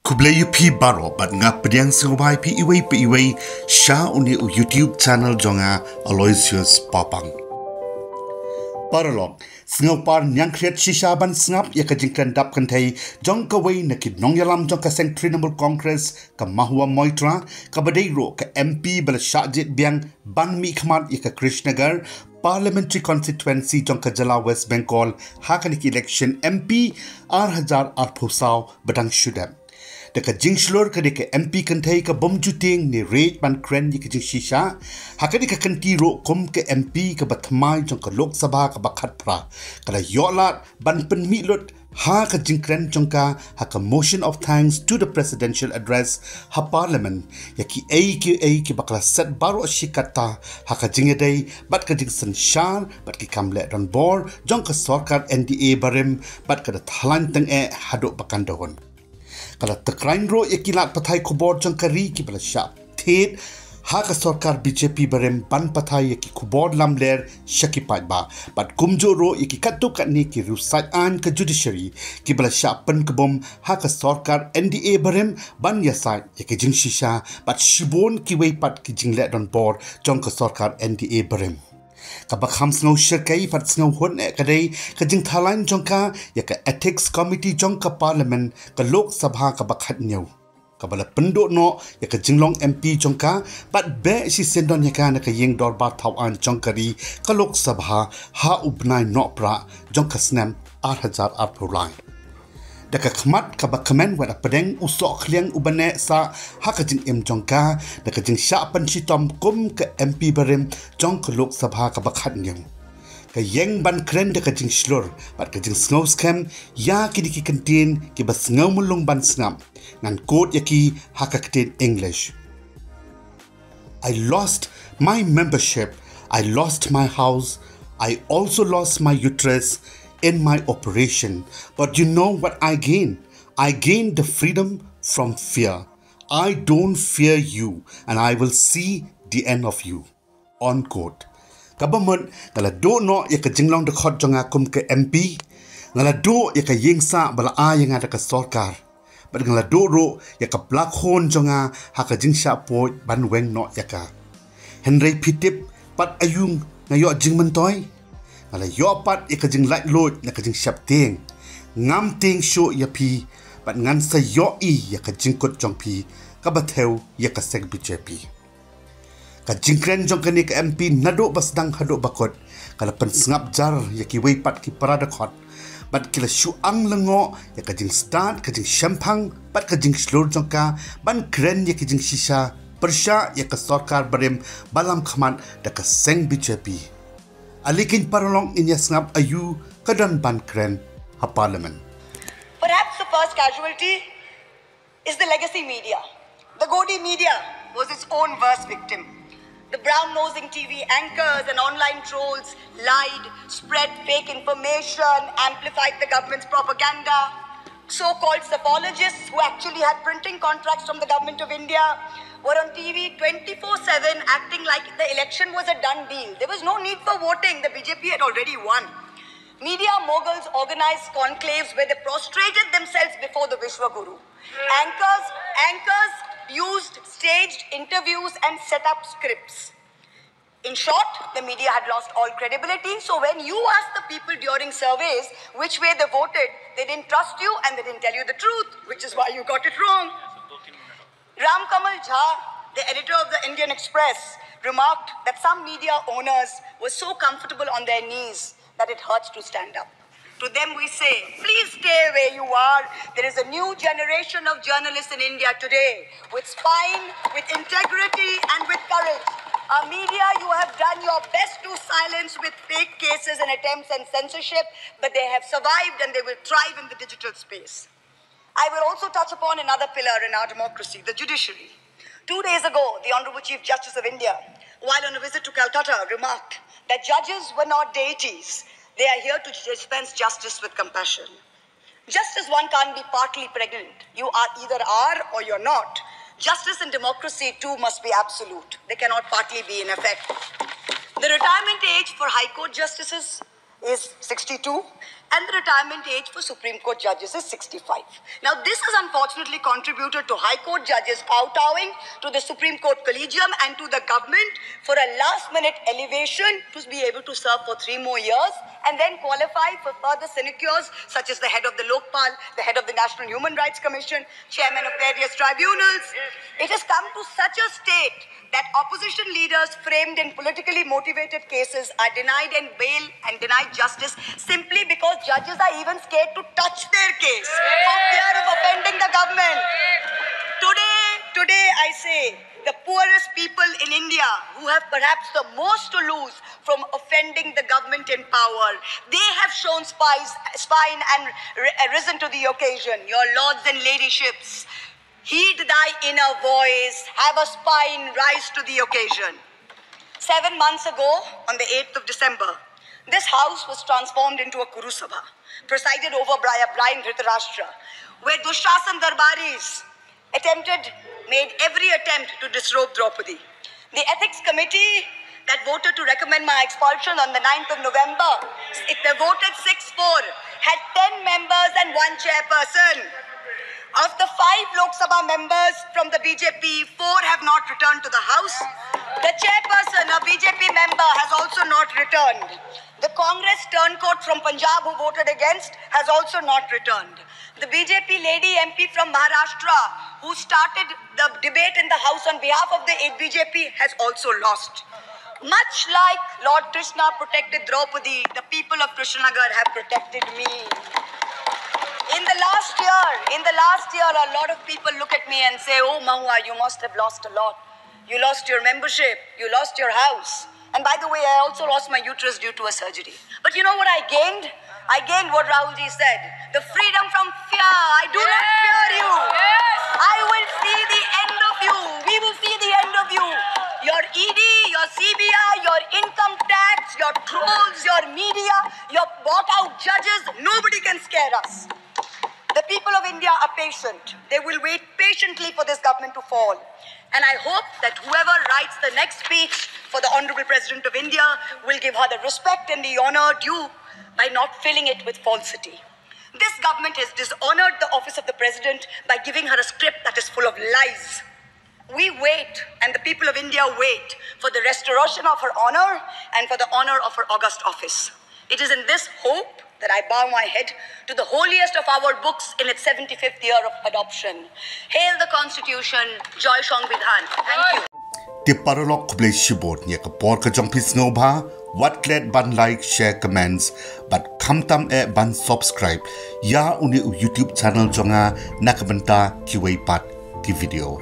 Kublayu pi baro bat ngap pediang sengubai pi iway sha uni u YouTube channel jonga Aloysius Papang. Paralog sengau par nyang kreat shisha ban sengap ya ka jingkran dap kantai jong ka wei nakid nong yalam jong ka seng Trinamool Congress ka mahua Moitra ka badeiro ka MP bala shajit biang ban mi khmat ya ka Krishnagar Parliamentary Constituency jong ka Jala West Bengal hakanik election MP R1000 arphusau badang shudam. Deka jingslor ka deka MP kantai ka bom juting ni rate ban kren yi ka jing shisha haka deka kanti ro kum ka MP ka batmai jong ka Lok Sabha ka bakhat pra kada yolat ban pen mi lot ha ka jing kren jong ka haka motion of thanks to the presidential address ha parliament yaki ki bakla set baro shikata haka jingedai bat ka jing sanshar bat ki kamle ran bor jong ka sarkar NDA barim bat ka da thalan tang hadok bakandahon. Kalau tekrain ro ikilat patai kubor jangkari ki bala syap thet ha ka sarkar BJP barem ban patai ki kubor lamler syakipat ba bat kumjo ro iki katu kat ni ki rusai an ke judiciary ki bala syap pen kebom ha ka sarkar NDA barem ban yasai ki jing shisha bat shibon ki wei pat ki jinglet don bor jong ka sarkar NDA barem kabak ham snow shirkai pat snow hon kadai ka jing thalan jongka ya ka ethics committee jongka parliament ka Lok Sabha ka bakhat new kabala pendo no ya ka Jinglong MP jongka pat be si sendon ya ka na ka yeng dor ba thawan jongkari ka Lok Sabha ha ubnai no pra jongka snam R1000 arpulai daka khmat ka bakmen wa padeng usok kliang ubane sa hakajing em jongka daka jing sha pan chitom kum ka MP barim jong ka Lok Sabha ka bakhat nyang ka yeng ban kren daka jing slur bat ka jing snow scam ya ki diki kantin ki bas ngau mulung ban snam ngan code yaki hakaktin English. I lost my membership, I lost my house, I also lost my uterus in my operation, but you know what I gained? I gained the freedom from fear. I don't fear you, and I will see the end of you. On quote. Kabamut ngala do no ya ka Jinglong Dkhot jonga kum ke MP, ngala do ya ka yingsa bala a yang ada ka sarkar. But ngala do ro ya ka black hon jonga ha ka jingsha po ban weng no ya ka. Henry pitip pat ayung ngayo jingmantoy. Ngala yopat ya ka jing light load ya ka jing syap ting ngam ting show ya pi bat ngan sa yo ya ka jingkot jong pi ka batheu ya ka sek BJP ka jingkren jong ka ni ka MP nado basdang hado bakot kala pen sngap jar ya ki wei pat ki parada khot bat kila shu ang lengo ya ka jing start ka jing shampang bat ka jing slur jong ka ban kren ya ki jing shisha persha ya ka sarkar barim balam khman da ka seng BJP alikin paralong inya sngap ayu kadan ban kren ha parliament. Perhaps the first casualty is the legacy media. The Godi media was its own worst victim. The brown-nosing TV anchors and online trolls lied, spread fake information, amplified the government's propaganda. So-called psephologists who actually had printing contracts from the government of India were on TV 24/7 acting like the election was a done deal. There was no need for voting. The BJP had already won. Media moguls organized conclaves where they prostrated themselves before the Vishwa Guru. Anchors used staged interviews and set up scripts. In short, the media had lost all credibility. So when you asked the people during surveys which way they voted, they didn't trust you and they didn't tell you the truth, which is why you got it wrong. Ram Kamal Jha, the editor of the Indian Express, remarked that some media owners were so comfortable on their knees that it hurts to stand up. To them we say, please stay where you are. There is a new generation of journalists in India today with spine, with integrity and with courage. Our media, you have done your best to silence with fake cases and attempts and censorship, but they have survived and they will thrive in the digital space. I will also touch upon another pillar in our democracy, the judiciary. 2 days ago, the Honorable Chief Justice of India, while on a visit to Calcutta, remarked that judges were not deities. They are here to dispense justice with compassion. Just as one can't be partly pregnant, you either are or you're not. Justice and democracy too must be absolute. They cannot partly be in effect. The retirement age for High Court justices is 62. and the retirement age for Supreme Court judges is 65. Now, this has unfortunately contributed to High Court judges kowtowing to the Supreme Court Collegium and to the government for a last-minute elevation to be able to serve for 3 more years and then qualify for further sinecures such as the head of the Lokpal, the head of the National Human Rights Commission, chairman of various tribunals. It has come to such a state that opposition leaders framed in politically motivated cases are denied and bail and denied justice simply because judges are even scared to touch their case for fear of offending the government. Today I say, the poorest people in India who have perhaps the most to lose from offending the government in power, they have shown spine and risen to the occasion. Your lords and ladyships, heed thy inner voice, have a spine, rise to the occasion. 7 months ago, on the 8th of December, this house was transformed into a Kuru Sabha, presided over by a blind Dhritarashtra, where Dushashan Darbaris made every attempt to disrobe Draupadi. The ethics committee that voted to recommend my expulsion on the 9th of November, they voted 6-4, had 10 members and 1 chairperson. Of the 5 Lok Sabha members from the BJP, 4 have not returned to the house. The chairperson, a BJP member, has also not returned. The Congress turncoat from Punjab who voted against has also not returned. The BJP lady MP from Maharashtra who started the debate in the house on behalf of the BJP has also lost. Much like Lord Krishna protected Draupadi, the people of Krishnanagar have protected me. In the last year, a lot of people look at me and say, "Oh, Mahua, you must have lost a lot. You lost your membership, you lost your house. And by the way, I also lost my uterus due to a surgery." But you know what I gained? I gained what Rahulji said, the freedom from fear. I do not fear you. I will see the end of you. We will see the end of you. Your ED, your CBI, your income tax, your trolls, your media, your bought-out judges, nobody can scare us. The people of India are patient. They will wait patiently for this government to fall. And I hope that whoever writes the next speech for the Honorable President of India will give her the respect and the honor due by not filling it with falsity. This government has dishonored the office of the President by giving her a script that is full of lies. We wait, and the people of India wait, for the restoration of her honor and for the honor of her august office. It is in this hope that I bow my head to the holiest of our books in its 75th year of adoption. Hail the Constitution, Joy Songvidhan. Thank you. Ti paralok kublai shibot niya kapor ka jong pis ngobha, what glad ban like, share, comments, but kamtam ban subscribe, ya uni YouTube channel jonga nakabanta kiway pat ki video.